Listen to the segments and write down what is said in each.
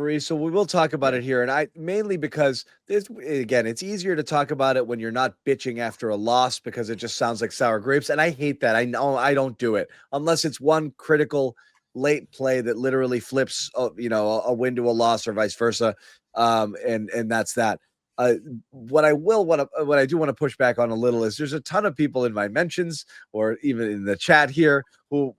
referee, so we will talk about it here. And I mainly because it's easier to talk about it when you're not bitching after a loss because it just sounds like sour grapes. And I hate that. I know I don't do it unless it's one critical late play that literally flips, a win to a loss or vice versa. And that's that. What I do want to push back on a little is there's a ton of people in my mentions or even in the chat here who,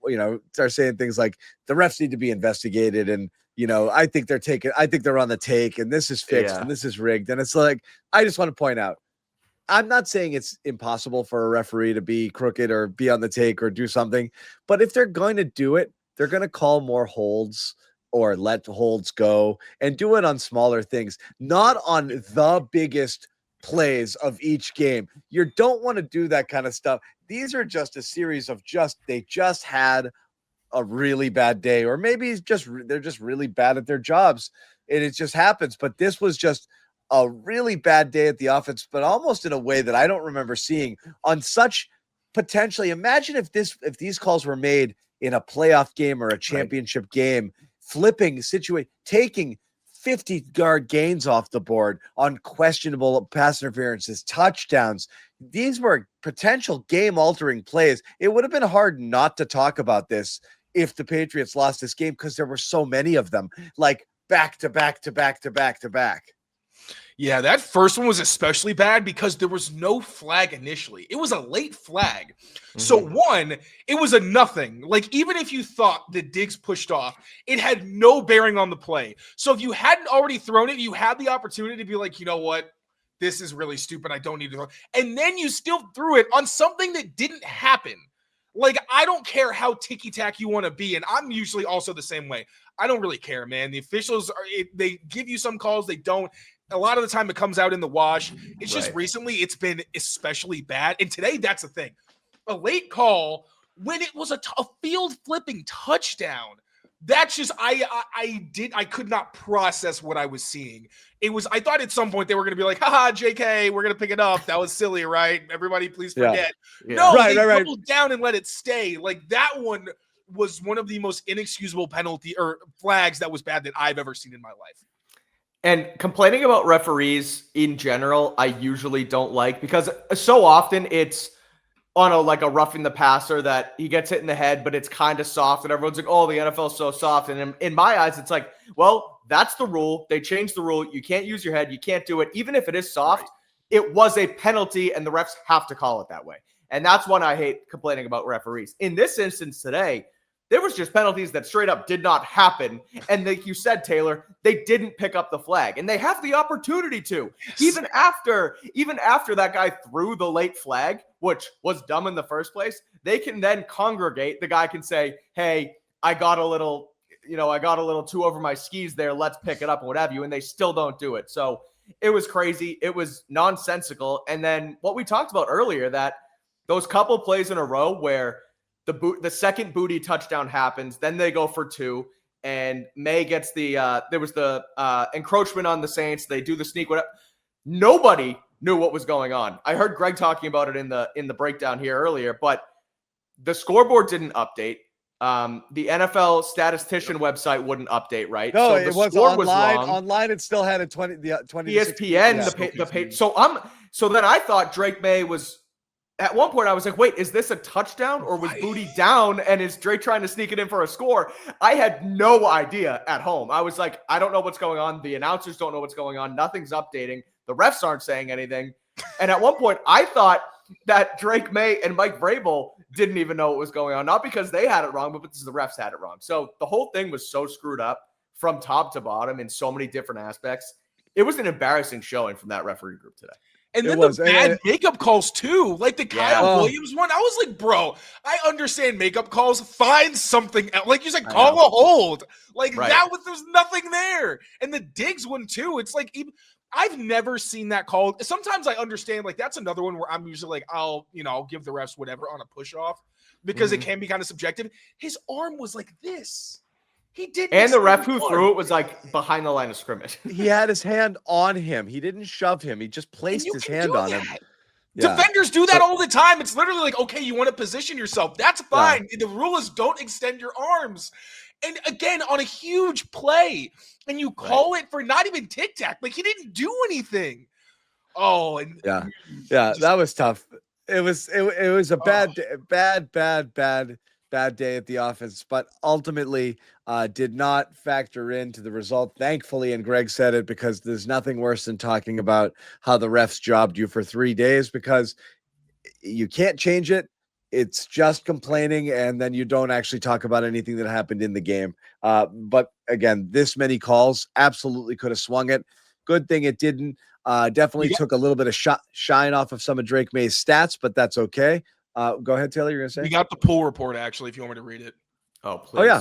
start saying things like the refs need to be investigated. And, I think they're on the take and this is fixed and this is rigged. And it's like, I just want to point out, I'm not saying it's impossible for a referee to be crooked or be on the take or do something, but if they're going to do it, they're going to call more holds or let holds go and do it on smaller things, not on the biggest plays of each game. You don't want to do that kind of stuff. These are just a series of they just had a really bad day, or maybe they're just really bad at their jobs and it just happens. But this was just a really bad day at the offense, but almost in a way that I don't remember seeing on such potentially. Imagine if these calls were made in a playoff game or a championship game, taking 50-yard gains off the board on questionable pass interferences, touchdowns. These were potential game-altering plays. It would have been hard not to talk about this if the Patriots lost this game because there were so many of them, like back to back to back to back to back. Yeah, that first one was especially bad because there was no flag initially. It was a late flag. Mm-hmm. So one, it was a nothing. Like, even if you thought that Diggs pushed off, it had no bearing on the play. So if you hadn't already thrown it, you had the opportunity to be like, you know what? This is really stupid. I don't need to throw it. And then you still threw it on something that didn't happen. Like, I don't care how ticky-tack you want to be, and I'm usually also the same way. I don't really care, man. The officials, they give you some calls, they don't. A lot of the time it comes out in the wash. It's just recently it's been especially bad. And today, that's the thing. A late call when it was a field-flipping touchdown. That's just, I could not process what I was seeing. I thought at some point they were going to be like, haha, JK, we're going to pick it up. That was silly, right? Everybody please forget. Yeah. No, they doubled down and let it stay. Like, that one was one of the most inexcusable penalty or flags that was bad that I've ever seen in my life. And complaining about referees in general, I usually don't like, because so often it's on a roughing the passer that he gets hit in the head, but it's kind of soft, and everyone's like, oh, the NFL's so soft. And in my eyes, it's like, well, that's the rule. They changed the rule. You can't use your head. You can't do it. Even if it is soft, it was a penalty, and the refs have to call it that way. And that's when I hate complaining about referees. In this instance today, there was just penalties that straight up did not happen. And like you said, Taylor, they didn't pick up the flag. And they have the opportunity to. Even after that guy threw the late flag, which was dumb in the first place, they can then congregate. The guy can say, hey, I got a little too over my skis there. Let's pick it up and what have you. And they still don't do it. So it was crazy. It was nonsensical. And then what we talked about earlier, that those couple plays in a row where the second booty touchdown happens, then they go for two, and May gets there was the encroachment on the Saints. They do the sneak. Whatever. Nobody knew what was going on. I heard Greg talking about it in the breakdown here earlier, but the scoreboard didn't update. The NFL statistician website wouldn't update, right? No, so it was online. Online, it still had a 20. ESPN. So then I thought Drake May was. At one point, I was like, wait, is this a touchdown, or was Booty down and is Drake trying to sneak it in for a score? I had no idea at home. I was like, I don't know what's going on. The announcers don't know what's going on. Nothing's updating. The refs aren't saying anything. And at one point, I thought that Drake May and Mike Vrabel didn't even know what was going on. Not because they had it wrong, but because the refs had it wrong. So the whole thing was so screwed up from top to bottom in so many different aspects. It was an embarrassing showing from that referee group today. And then the bad makeup calls, too. Like the Kyle Williams one. I was like, bro, I understand makeup calls. Find something else. Like you said, call a hold. Like there's nothing there. And the Diggs one, too. It's like, I've never seen that called. Sometimes I understand, like, that's another one where I'm usually like, I'll give the refs whatever on a push off because it can be kind of subjective. His arm was like this. He didn't. And the ref who threw it was like behind the line of scrimmage. He had his hand on him. He didn't shove him. He just placed his hand on him. Yeah. Defenders do that all the time. It's literally like, okay, you want to position yourself. That's fine. The rule is don't extend your arms. And again, on a huge play, and you call it for not even tic-tac. Like, he didn't do anything. Oh, and yeah, just, that was tough. It was a bad day at the office, but ultimately did not factor into the result, thankfully. And Greg said it, because there's nothing worse than talking about how the refs jobbed you for 3 days, because you can't change it. It's just complaining, and then you don't actually talk about anything that happened in the game. But again, this many calls absolutely could have swung it. Good thing it didn't. Definitely took a little bit of shine off of some of Drake May's stats, but that's okay. Go ahead, Taylor. You're gonna say? We got the pool report, actually, if you want me to read it. Oh, please. Oh, yeah.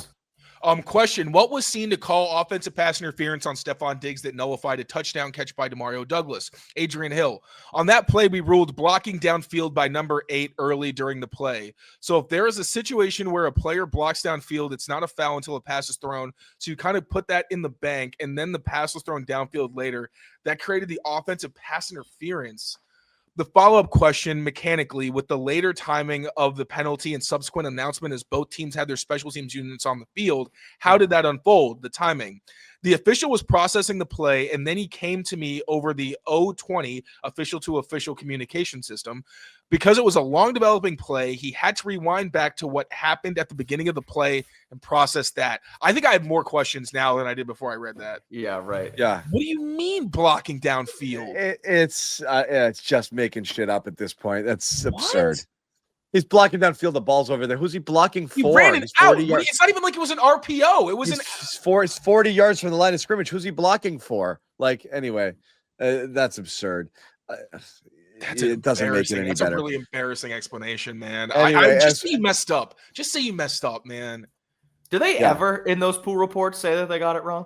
Question: what was seen to call offensive pass interference on Stefon Diggs that nullified a touchdown catch by DeMario Douglas? Adrian Hill. On that play, we ruled blocking downfield by number 8 early during the play. So if there is a situation where a player blocks downfield, it's not a foul until a pass is thrown. So you kind of put that in the bank, and then the pass was thrown downfield later. That created the offensive pass interference. The follow-up question, mechanically, with the later timing of the penalty and subsequent announcement as both teams had their special teams units on the field, how did that unfold, the timing? The official was processing the play, and then he came to me over the 020 official-to-official communication system. Because it was a long-developing play, he had to rewind back to what happened at the beginning of the play and process that. I think I have more questions now than I did before I read that. Yeah, right. Yeah. What do you mean blocking downfield? It's just making shit up at this point. That's absurd. He's blocking downfield. The ball's over there. Who's he blocking for? He ran it out. Yards. It's not even like it was an RPO. It was it's 40 yards from the line of scrimmage. Who's he blocking for? Like, anyway, that's absurd. It doesn't make it any better. That's a really embarrassing explanation, man. Anyway, just say you messed up. Just say you messed up, man. Do they ever in those pool reports say that they got it wrong?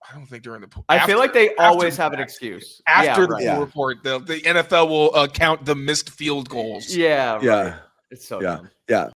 I don't think during the pool. I feel like they always have an excuse. After the pool report, the NFL will count the missed field goals. Yeah, right. It's so dumb. Yeah.